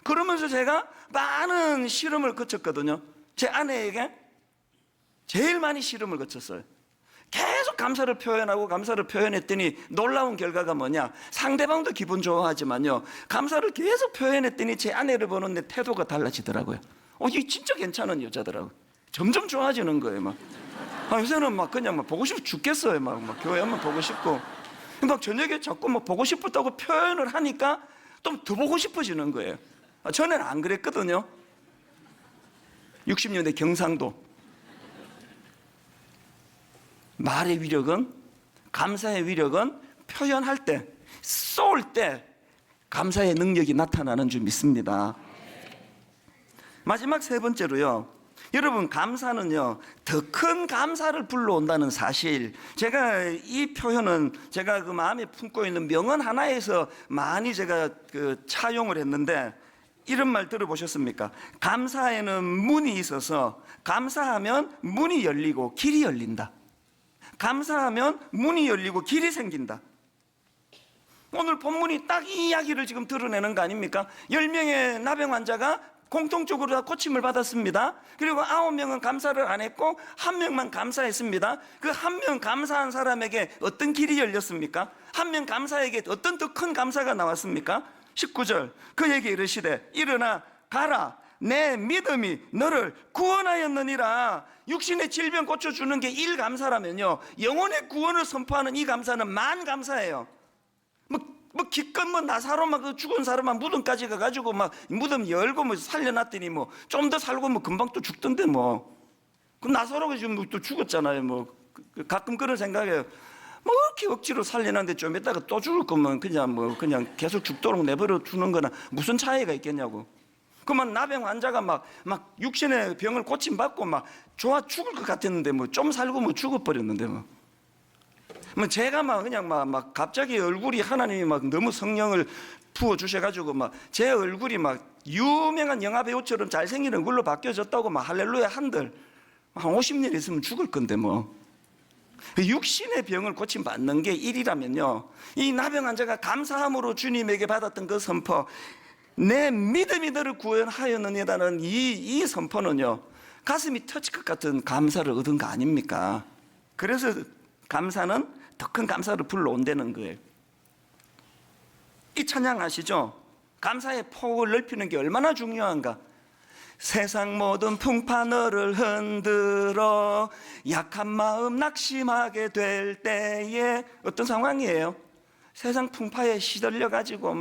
그러면서 제가 많은 실험을 거쳤거든요. 제 아내에게 제일 많이 실험을 거쳤어요. 계속 감사를 표현하고 감사를 표현했더니 놀라운 결과가 뭐냐, 상대방도 기분 좋아하지만요 감사를 계속 표현했더니 제 아내를 보는 내 태도가 달라지더라고요. 이게 진짜 괜찮은 여자더라고요. 점점 좋아지는 거예요. 막 요새는 막 그냥 막 보고 싶어 죽겠어요. 막 교회 한번 보고 싶고, 막 저녁에 자꾸 막 보고 싶었다고 표현을 하니까 또 더 보고 싶어지는 거예요. 전에는 안 그랬거든요. 60년대 경상도. 말의 위력은, 감사의 위력은 표현할 때, 쏠 때 감사의 능력이 나타나는 줄 믿습니다. 마지막 세 번째로요, 여러분, 감사는요 더 큰 감사를 불러온다는 사실, 제가 이 표현은 제가 그 마음에 품고 있는 명언 하나에서 많이 제가 차용을 했는데, 이런 말 들어보셨습니까? 감사에는 문이 있어서 감사하면 문이 열리고 길이 열린다. 감사하면 문이 열리고 길이 생긴다. 오늘 본문이 딱 이 이야기를 지금 드러내는 거 아닙니까? 10명의 나병 환자가 공통적으로 다 고침을 받았습니다. 그리고 9명은 감사를 안 했고 1명만 감사했습니다. 그 1명 감사한 사람에게 어떤 길이 열렸습니까? 1명 감사에게 어떤 더 큰 감사가 나왔습니까? 19절, 그에게 이르시되 일어나 가라, 내 믿음이 너를 구원하였느니라. 육신의 질병 고쳐주는 게 1감사라면요 영혼의 구원을 선포하는 이 감사는 만 감사예요. 기껏 나사로 막 죽은 사람만 무덤까지 가가지고 막 무덤 열고 뭐 살려놨더니 뭐 좀 더 살고 뭐 금방 또 죽던데 그 나사로가 지금 또 죽었잖아요. 가끔 그런 생각해요. 이렇게 억지로 살려놨는데 좀 이따가 또 죽을 거면 그냥 계속 죽도록 내버려 두는 거나 무슨 차이가 있겠냐고. 그만 나병 환자가 막 육신의 병을 고침받고 막 좋아 죽을 것 같았는데 좀 살고 죽어버렸는데 제가 그냥 갑자기 얼굴이 하나님이 너무 성령을 부어 주셔가지고 제 얼굴이 유명한 영화 배우처럼 잘생긴 얼굴로 바뀌어졌다고 할렐루야 한들 한 50년 있으면 죽을 건데 육신의 병을 고침받는 게 일이라면요, 이 나병 환자가 감사함으로 주님에게 받았던 그 선포, 내 믿음이 너를 구원하였느니라는 이 선포는요 가슴이 터질 것 같은 감사를 얻은 거 아닙니까? 그래서 감사는 더 큰 감사를 불러온다는 거예요. 이 찬양 아시죠? 감사의 폭을 넓히는 게 얼마나 중요한가. 세상 모든 풍파 너를 흔들어 약한 마음 낙심하게 될 때에, 어떤 상황이에요? 세상 풍파에 시들려 가지고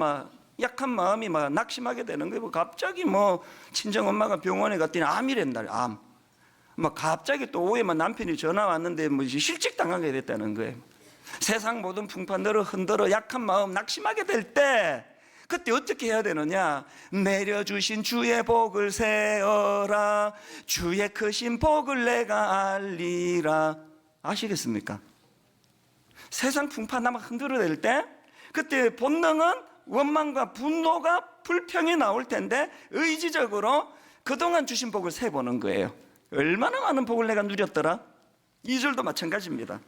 약한 마음이 낙심하게 되는 거예요. 갑자기 친정 엄마가 병원에 갔더니 암이랬나, 암. 갑자기 또 오후에 남편이 전화 왔는데 실직 당하게 됐다는 거예요. 세상 모든 풍파 너를 흔들어 약한 마음 낙심하게 될 때, 그때 어떻게 해야 되느냐? 내려주신 주의 복을 세어라, 주의 크신 복을 내가 알리라. 아시겠습니까? 세상 풍파 나만 흔들어댈 때, 그때 본능은 원망과 분노가 불평이 나올 텐데 의지적으로 그동안 주신 복을 세보는 거예요. 얼마나 많은 복을 내가 누렸더라? 2절도 마찬가지입니다.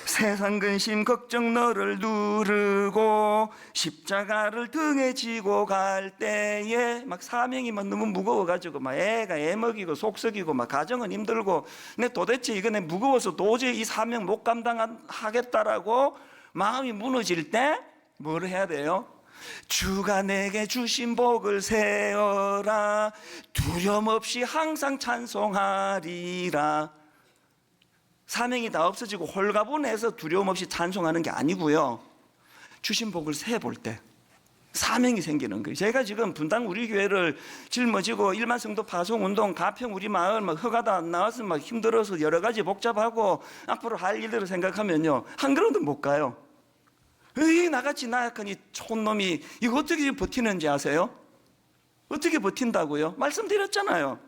세상 근심 걱정 너를 누르고 십자가를 등에 지고 갈 때에 사명이 너무 무거워가지고 애가 애 먹이고 속 썩이고 가정은 힘들고 도대체 이거 내 무거워서 도저히 이 사명 못 감당하겠다라고 마음이 무너질 때 뭘 해야 돼요? 주가 내게 주신 복을 세어라, 두려움 없이 항상 찬송하리라. 사명이 다 없어지고 홀가분해서 두려움 없이 찬송하는 게 아니고요. 주신 복을 세 볼 때 사명이 생기는 거예요. 제가 지금 분당 우리 교회를 짊어지고 1만 성도 파송 운동, 가평 우리 마을 막 허가도 안 나와서 막 힘들어서 여러 가지 복잡하고 앞으로 할 일들을 생각하면요, 한 걸음도 못 가요. 에이, 나같이 나약한 이 촌놈이 이거 어떻게 버티는지 아세요? 어떻게 버틴다고요? 말씀드렸잖아요.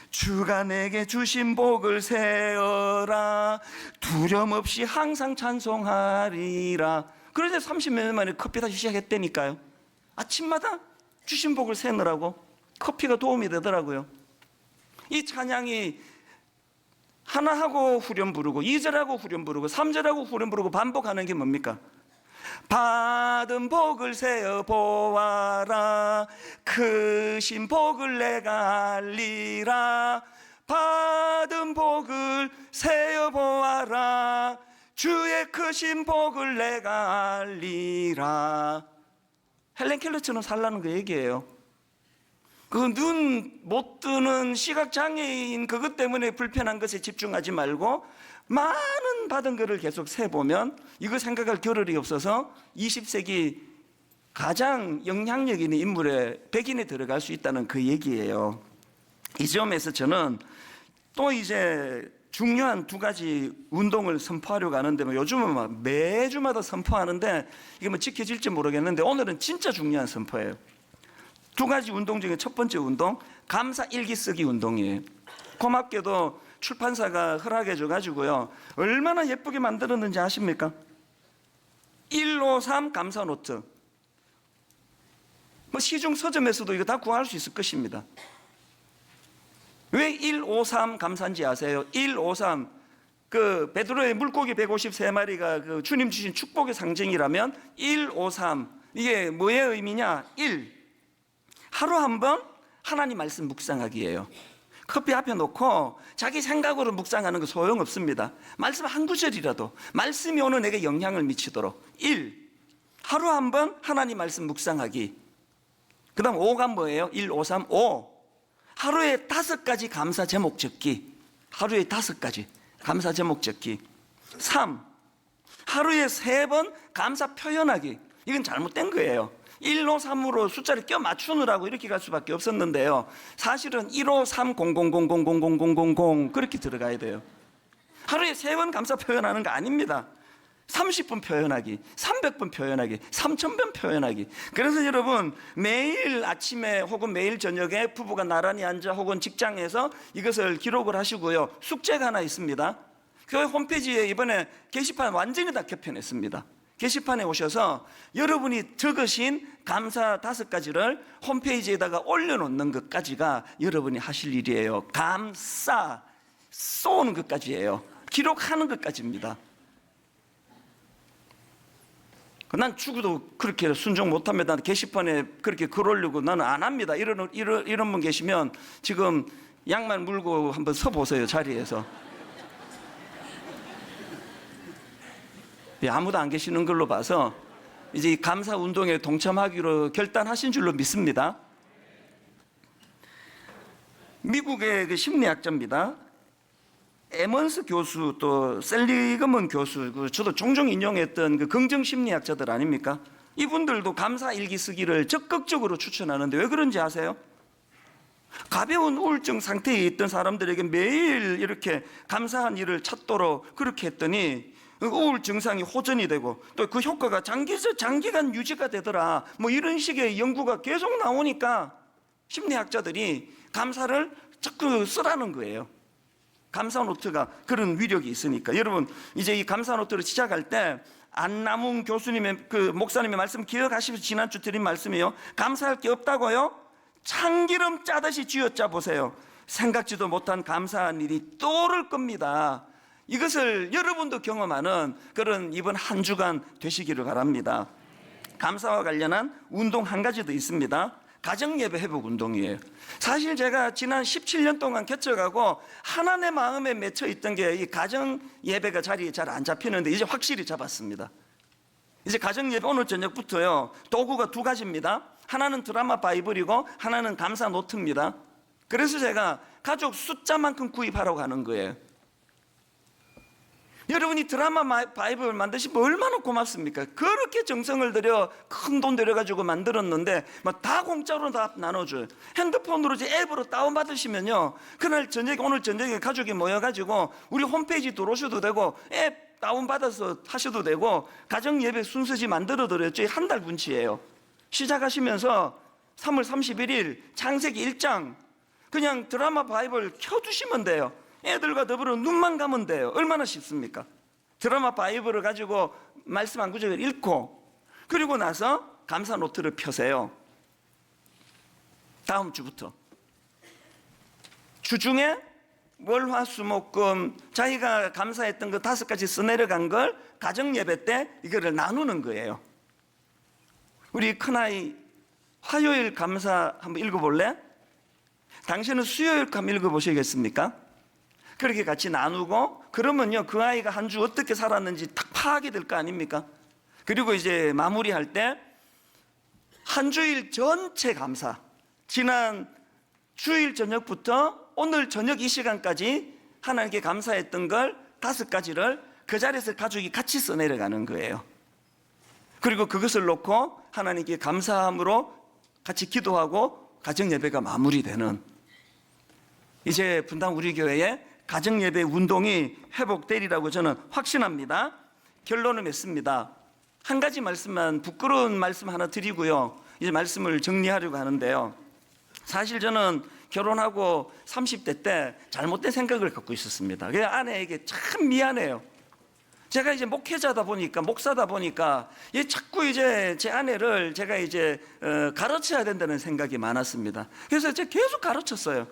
주가 내게 주신 복을 세어라, 두려움 없이 항상 찬송하리라. 그래서 30몇 년 만에 커피 다시 시작했다니까요. 아침마다 주신 복을 세느라고 커피가 도움이 되더라고요. 이 찬양이 하나하고 후렴 부르고 2절하고 후렴 부르고 3절하고 후렴 부르고 반복하는 게 뭡니까? 받은 복을 세어 보아라, 크신 복을 내가 알리라. 받은 복을 세어 보아라, 주의 크신 복을 내가 알리라. 헬렌 켈러처럼 살라는 그 얘기예요. 그 눈 못 뜨는 시각장애인 그것 때문에 불편한 것에 집중하지 말고 많은 받은 것을 계속 세보면 이거 생각할 겨를이 없어서 20세기 가장 영향력 있는 인물의 백인에 들어갈 수 있다는 그 얘기예요. 이 점에서 저는 또 이제 중요한 두 가지 운동을 선포하려고 하는데, 요즘은 막 매주마다 선포하는데 이게 뭐 지켜질지 모르겠는데 오늘은 진짜 중요한 선포예요. 두 가지 운동 중에 첫 번째 운동, 감사 일기 쓰기 운동이에요. 고맙게도 출판사가 허락해 줘가지고요, 얼마나 예쁘게 만들었는지 아십니까? 153 감사 노트. 뭐 시중 서점에서도 이거 다 구할 수 있을 것입니다. 왜 153 감사인지 아세요? 153, 그 베드로의 물고기 153마리가 그 주님 주신 축복의 상징이라면 153, 이게 뭐의 의미냐? 1, 하루 한 번 하나님 말씀 묵상하기예요. 커피 앞에 놓고 자기 생각으로 묵상하는 거 소용없습니다. 말씀 한 구절이라도 말씀이 오늘 내게 영향을 미치도록. 1, 하루 한 번 하나님 말씀 묵상하기. 그 다음 5가 뭐예요? 1, 5, 3, 5, 하루에 5가지 감사 제목 적기. 하루에 5가지 감사 제목 적기. 3, 하루에 3번 감사 표현하기. 이건 잘못된 거예요. 1로 3으로 숫자를 껴 맞추느라고 이렇게 갈 수밖에 없었는데요, 사실은 1호 3 0 0 0 0 0 0 0 0 0 그렇게 들어가야 돼요. 하루에 3번 감사 표현하는 거 아닙니다. 30분 표현하기, 300번 표현하기, 3000번 표현하기. 그래서 여러분, 매일 아침에 혹은 매일 저녁에 부부가 나란히 앉아 혹은 직장에서 이것을 기록을 하시고요, 숙제가 하나 있습니다. 교회 홈페이지에 이번에 게시판 완전히 다 켜펴냈습니다. 게시판에 오셔서 여러분이 적으신 감사 5가지를 홈페이지에다가 올려놓는 것까지가 여러분이 하실 일이에요. 감사 쏘는 것까지예요. 기록하는 것까지입니다. 난 죽어도 그렇게 순종 못합니다. 게시판에 그렇게 글 올리고 나는 안 합니다. 이런 분 계시면 지금 양말 물고 한번 서보세요, 자리에서. 아무도 안 계시는 걸로 봐서 이제 이 감사 운동에 동참하기로 결단하신 줄로 믿습니다. 미국의 그 심리학자입니다. 에먼스 교수, 또 셀리그먼 교수, 저도 종종 인용했던 그 긍정 심리학자들 아닙니까? 이분들도 감사 일기 쓰기를 적극적으로 추천하는데 왜 그런지 아세요? 가벼운 우울증 상태에 있던 사람들에게 매일 이렇게 감사한 일을 찾도록 그렇게 했더니 우울 증상이 호전이 되고 또 그 효과가 장기간 유지가 되더라, 뭐 이런 식의 연구가 계속 나오니까 심리학자들이 감사를 자꾸 쓰라는 거예요. 감사 노트가 그런 위력이 있으니까. 여러분, 이제 이 감사 노트를 시작할 때 안남웅 교수님의 그 목사님의 말씀 기억하시면서 지난주 드린 말씀이요, 감사할 게 없다고요? 참기름 짜듯이 쥐어짜 보세요. 생각지도 못한 감사한 일이 떠오를 겁니다. 이것을 여러분도 경험하는 그런 이번 한 주간 되시기를 바랍니다. 감사와 관련한 운동 한 가지 더 있습니다. 가정예배 회복 운동이에요. 사실 제가 지난 17년 동안 개척하고 하나 내 마음에 맺혀 있던 게 이 가정예배가 자리에 잘 안 잡히는데 이제 확실히 잡았습니다. 이제 가정예배 오늘 저녁부터요, 도구가 2가지입니다. 하나는 드라마 바이블이고 하나는 감사 노트입니다. 그래서 제가 가족 숫자만큼 구입하라고 하는 거예요. 여러분이 드라마 바이블 만드시면 얼마나 고맙습니까? 그렇게 정성을 들여 큰 돈 들여가지고 만들었는데 다 공짜로 다 나눠줘요. 핸드폰으로 앱으로 다운받으시면요, 그날 저녁에, 오늘 저녁에 가족이 모여가지고 우리 홈페이지 들어오셔도 되고 앱 다운받아서 하셔도 되고 가정예배 순서지 만들어드려요. 저희 한 달 분치예요. 시작하시면서 3월 31일 창세기 1장 그냥 드라마 바이블 켜두시면 돼요. 애들과 더불어 눈만 감으면 돼요. 얼마나 쉽습니까? 드라마 바이블을 가지고 말씀 한 구절을 읽고 그리고 나서 감사 노트를 펴세요. 다음 주부터 주중에 월화수목금 자기가 감사했던 거 5가지 써내려간 걸 가정예배 때 이거를 나누는 거예요. 우리 큰아이 화요일 감사 한번 읽어볼래? 당신은 수요일 한번 읽어보시겠습니까? 그렇게 같이 나누고 그러면요, 그 아이가 한 주 어떻게 살았는지 딱 파악이 될 거 아닙니까? 그리고 이제 마무리할 때 한 주일 전체 감사, 지난 주일 저녁부터 오늘 저녁 이 시간까지 하나님께 감사했던 걸 5가지를 그 자리에서 가족이 같이 써내려가는 거예요. 그리고 그것을 놓고 하나님께 감사함으로 같이 기도하고 가정예배가 마무리되는, 이제 분당 우리 교회에 가정예배 운동이 회복되리라고 저는 확신합니다. 결론을 맺습니다. 한 가지 말씀만, 부끄러운 말씀 하나 드리고요, 이제 말씀을 정리하려고 하는데요. 사실 저는 결혼하고 30대 때 잘못된 생각을 갖고 있었습니다. 그래서 아내에게 참 미안해요. 제가 이제 목회자다 보니까, 목사다 보니까 자꾸 이제 제 아내를 제가 이제 가르쳐야 된다는 생각이 많았습니다. 그래서 제가 계속 가르쳤어요.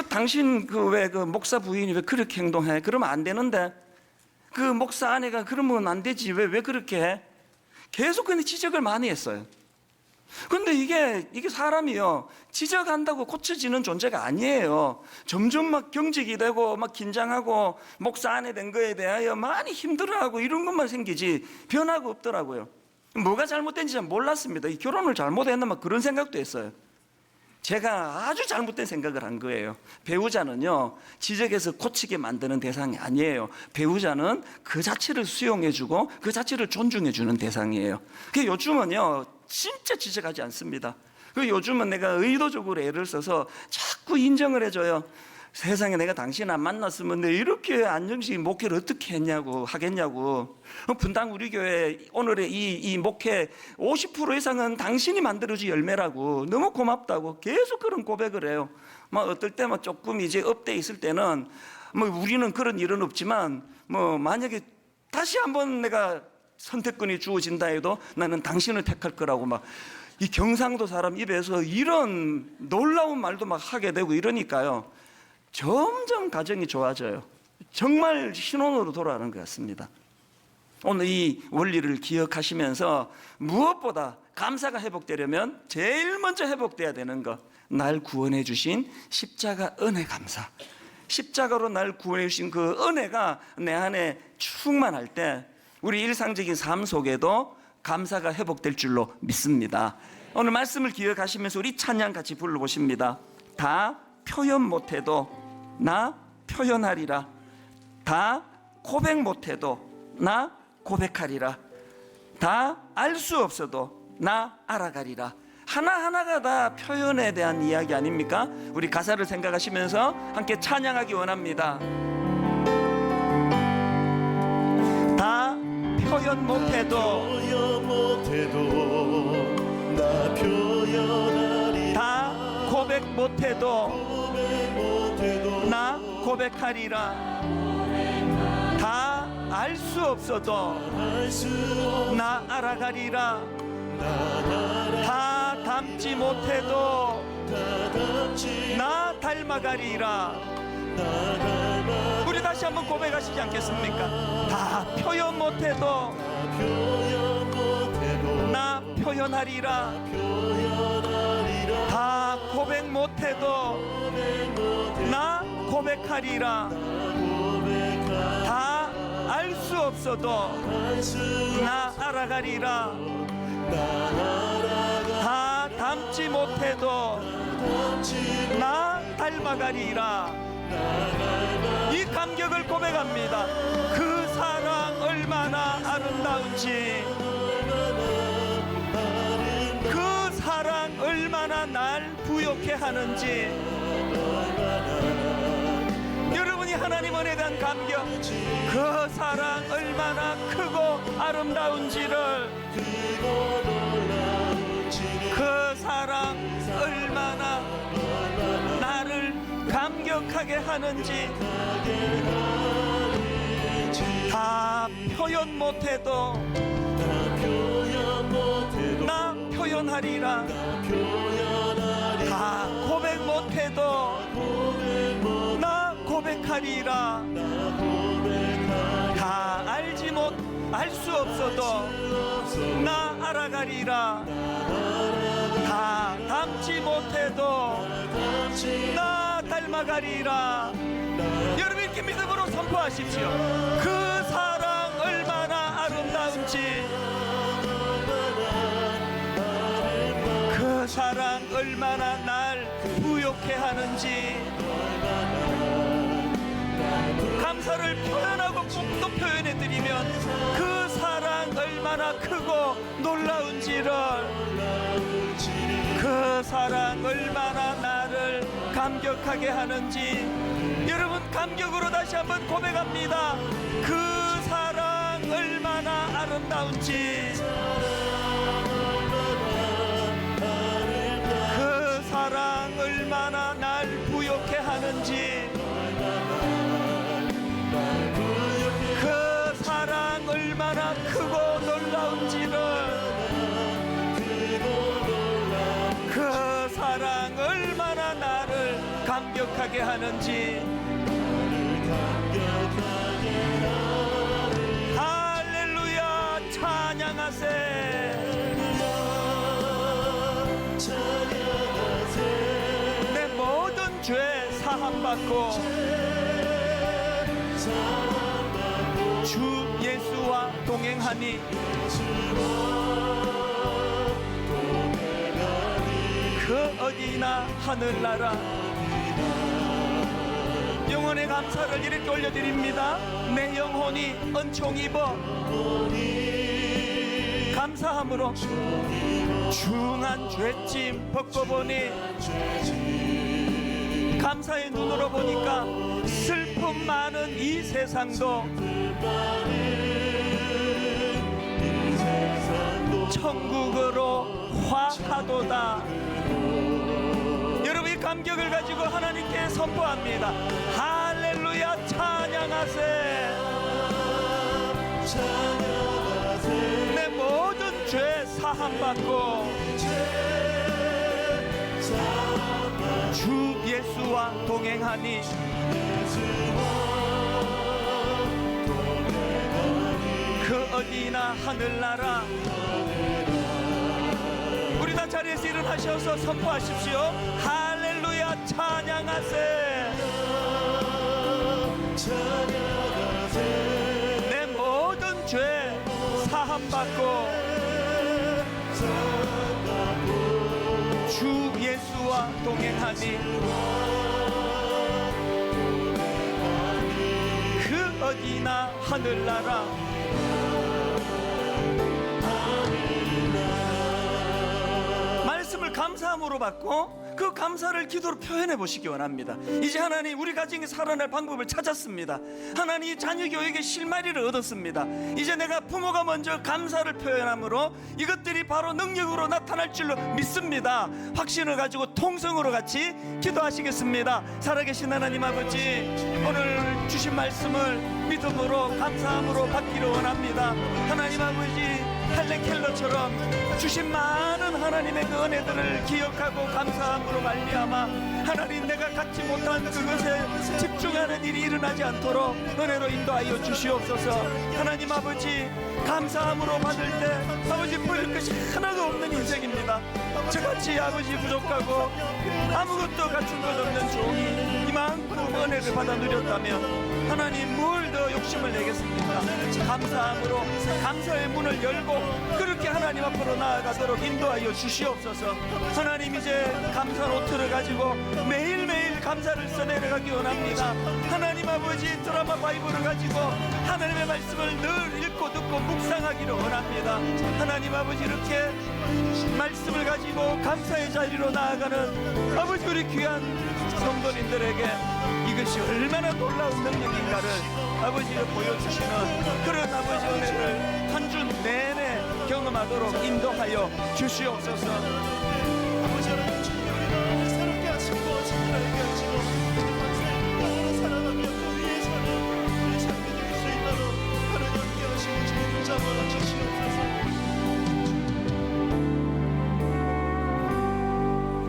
당신 왜 목사 부인이 왜 그렇게 행동해? 그러면 안 되는데. 그 목사 아내가 그러면 안 되지. 왜 그렇게 해? 계속 근데 지적을 많이 했어요. 근데 이게 사람이요, 지적한다고 고쳐지는 존재가 아니에요. 점점 막 경직이 되고 막 긴장하고 목사 아내 된 거에 대하여 많이 힘들어하고 이런 것만 생기지 변화가 없더라고요. 뭐가 잘못된지 잘 몰랐습니다. 이 결혼을 잘못했나 막 그런 생각도 했어요. 제가 아주 잘못된 생각을 한 거예요. 배우자는요, 지적해서 고치게 만드는 대상이 아니에요. 배우자는 그 자체를 수용해주고 그 자체를 존중해주는 대상이에요. 그래서 요즘은요, 진짜 지적하지 않습니다. 요즘은 내가 의도적으로 애를 써서 자꾸 인정을 해줘요. 세상에 내가 당신 안 만났으면 내 이렇게 안정식 목회를 어떻게 하겠냐고. 분당 우리 교회 오늘의 이 목회 50% 이상은 당신이 만들어준 열매라고, 너무 고맙다고 계속 그런 고백을 해요. 어떨 때 조금 이제 업돼 있을 때는 우리는 그런 일은 없지만 만약에 다시 한번 내가 선택권이 주어진다 해도 나는 당신을 택할 거라고 이 경상도 사람 입에서 이런 놀라운 말도 하게 되고 이러니까요, 점점 가정이 좋아져요. 정말 신혼으로 돌아가는 것 같습니다. 오늘 이 원리를 기억하시면서 무엇보다 감사가 회복되려면 제일 먼저 회복돼야 되는 것, 날 구원해 주신 십자가 은혜 감사. 십자가로 날 구원해 주신 그 은혜가 내 안에 충만할 때 우리 일상적인 삶 속에도 감사가 회복될 줄로 믿습니다. 오늘 말씀을 기억하시면서 우리 찬양 같이 불러보십니다. 다 표현 못해도 나 표현하리라. 다 고백 못해도 나 고백하리라. 다 알 수 없어도 나 알아가리라. 하나하나가 다 표현에 대한 이야기 아닙니까? 우리 가사를 생각하시면서 함께 찬양하기 원합니다. 다 표현 못해도 나 표현하리라. 다 고백 못해도 나 고백하리라. 다 알 수 없어도 나 알아가리라. 다 닮지 못해도 나 닮아가리라. 우리 다시 한번 고백하시지 않겠습니까? 다 표현 못해도 나 표현하리라. 다 고백 못해도 나 고백하리라. 다 알 수 없어도 나 알아가리라. 다 닮지 못해도 나 닮아가리라. 이 감격을 고백합니다. 그 사랑 얼마나 아름다운지, 그 사랑 얼마나 날 부욕해 하는지, 여러분이 하나님 은혜에 대한 감격, 그 사랑 얼마나 크고 아름다운지를, 그 사랑 얼마나 나를 감격하게 하는지 다 표현 못해도 나 표현하리라, 다 고백 못해도 나 고백하리라, 다 알 수 없어도 나 알아가리라, 다 닮지 못해도 나 닮아가리라. 여러분 이렇게 믿음으로 선포하십시오. 그 사랑 얼마나 아름다운지, 그 사랑 얼마나 날 부욕해 하는지, 감사를 표현하고 꼭 또 표현해드리면 그 사랑 얼마나 크고 놀라운지를, 그 사랑 얼마나 나를 감격하게 하는지, 여러분 감격으로 다시 한번 고백합니다. 그 사랑 얼마나 아름다운지, 그 사랑 얼마나 날 부욕해 하는지, 그 사랑 얼마나 크고 놀라운지를, 그 사랑 얼마나 나를 감격하게 하는지. 할렐루야, 찬양하세. 내 모든 죄 사함받고 주 예수와 동행하니 그 어디나 하늘나라. 영혼의 감사를 이렇게 올려드립니다. 내 영혼이 은총 입어 감사함으로 중한 죄짐 벗고보니, 감사의 눈으로 보니까 슬픔 많은 이 세상도 천국으로 화하도다. 여러분 이 감격을 가지고 하나님께 선포합니다. 할렐루야, 찬양하세. 내 모든 죄 사함받고 주 예수와 동행하니 그 어디나 하늘나라. 우리 다 자리에서 일어나셔서 선포하십시오. 할렐루야, 찬양하세. 내 모든 죄 사함받고 주 예수와 동행하니 그 어디나 하늘나라. 말씀을 감사함으로 받고 그 감사를 기도로 표현해 보시기 원합니다. 이제 하나님, 우리 가정이 살아날 방법을 찾았습니다. 하나님, 자녀 교육의 실마리를 얻었습니다. 이제 내가 부모가 먼저 감사를 표현함으로 이것들이 바로 능력으로 나타날 줄로 믿습니다. 확신을 가지고 통성으로 같이 기도하시겠습니다. 살아계신 하나님 아버지, 오늘 주신 말씀을 믿음으로 감사함으로 받기를 원합니다. 하나님 아버지, 헬렌 켈러처럼 주신 많은 하나님의 그 은혜들을 기억하고 감사함으로 말미암아 하나님, 내가 갖지 못한 그것에 집중하는 일이 일어나지 않도록 은혜로 인도하여 주시옵소서. 하나님 아버지, 감사함으로 받을 때 아버지 보일 것이 하나도 없는 인생입니다. 저같이 아버지 부족하고 아무것도 갖춘 것 없는 종이 이만큼 은혜를 받아 누렸다면 하나님, 뭘 더 욕심을 내겠습니까? 감사함으로 감사의 문을 열고 그렇게 하나님 앞으로 나아가도록 인도하여 주시옵소서. 하나님, 이제 감사 노트를 가지고 매일매일 감사를 써내려가기 원합니다. 하나님 아버지, 드라마 바이블을 가지고 하나님의 말씀을 늘 읽고 듣고 묵상하기를 원합니다. 하나님 아버지, 이렇게 말씀을 가지고 감사의 자리로 나아가는 아버지, 우리 귀한 성도님들에게 이것이 얼마나 놀라운 능력인가를 아버지가 보여주시는 그런 아버지 은혜를 한 주 내내 경험하도록 인도하여 주시옵소서. 아버지 하나님, 주님 우리를 새롭게 하시고 친절하게 하시고 정말 살아가며 그 위에 사는 우리 삶이 될 수 있도록 하나님 함께 하시고 주님 붙잡아 주시옵소서.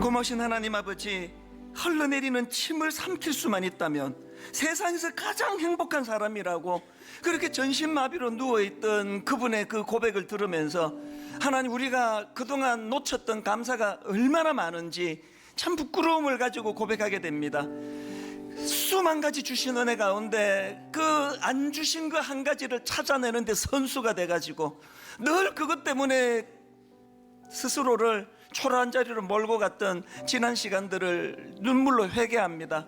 고마우신 하나님 아버지, 흘러내리는 침을 삼킬 수만 있다면 세상에서 가장 행복한 사람이라고 그렇게 전신마비로 누워있던 그분의 그 고백을 들으면서 하나님, 우리가 그동안 놓쳤던 감사가 얼마나 많은지 참 부끄러움을 가지고 고백하게 됩니다. 수만 가지 주신 은혜 가운데 그 안 주신 그 한 가지를 찾아내는데 선수가 돼가지고 늘 그것 때문에 스스로를 초라한 자리로 몰고 갔던 지난 시간들을 눈물로 회개합니다.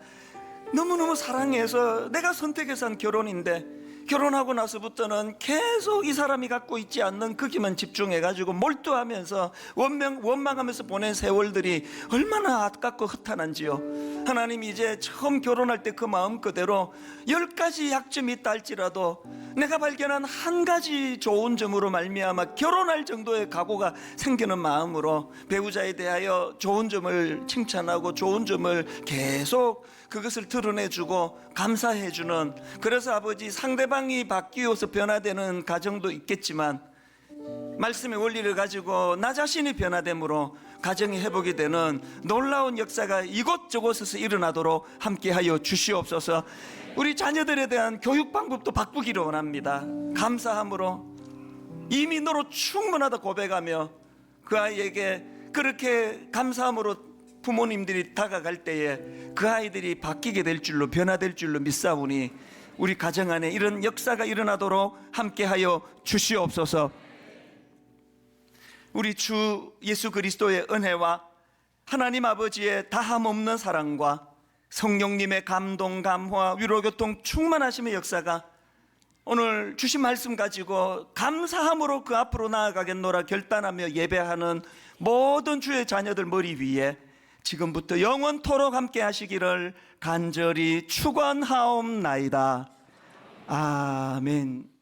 너무너무 사랑해서 내가 선택해서 한 결혼인데, 결혼하고 나서부터는 계속 이 사람이 갖고 있지 않는 거기만 집중해가지고 몰두하면서 원망하면서 보낸 세월들이 얼마나 아깝고 허탄한지요. 하나님, 이제 처음 결혼할 때 그 마음 그대로 10가지 약점이 있다 할지라도 내가 발견한 한 가지 좋은 점으로 말미암아 결혼할 정도의 각오가 생기는 마음으로 배우자에 대하여 좋은 점을 칭찬하고 좋은 점을 계속 그것을 드러내주고 감사해주는, 그래서 아버지, 상대방이 바뀌어서 변화되는 가정도 있겠지만 말씀의 원리를 가지고 나 자신이 변화됨으로 가정이 회복이 되는 놀라운 역사가 이곳저곳에서 일어나도록 함께하여 주시옵소서. 우리 자녀들에 대한 교육 방법도 바꾸기를 원합니다. 감사함으로 이미 너로 충분하다 고백하며 그 아이에게 그렇게 감사함으로 부모님들이 다가갈 때에 그 아이들이 바뀌게 될 줄로, 변화될 줄로 믿사오니 우리 가정 안에 이런 역사가 일어나도록 함께하여 주시옵소서. 우리 주 예수 그리스도의 은혜와 하나님 아버지의 다함없는 사랑과 성령님의 감동, 감화, 위로, 교통, 충만하심의 역사가 오늘 주신 말씀 가지고 감사함으로 그 앞으로 나아가겠노라 결단하며 예배하는 모든 주의 자녀들 머리 위에 지금부터 영원토록 함께 하시기를 간절히 축원하옵나이다. 아멘.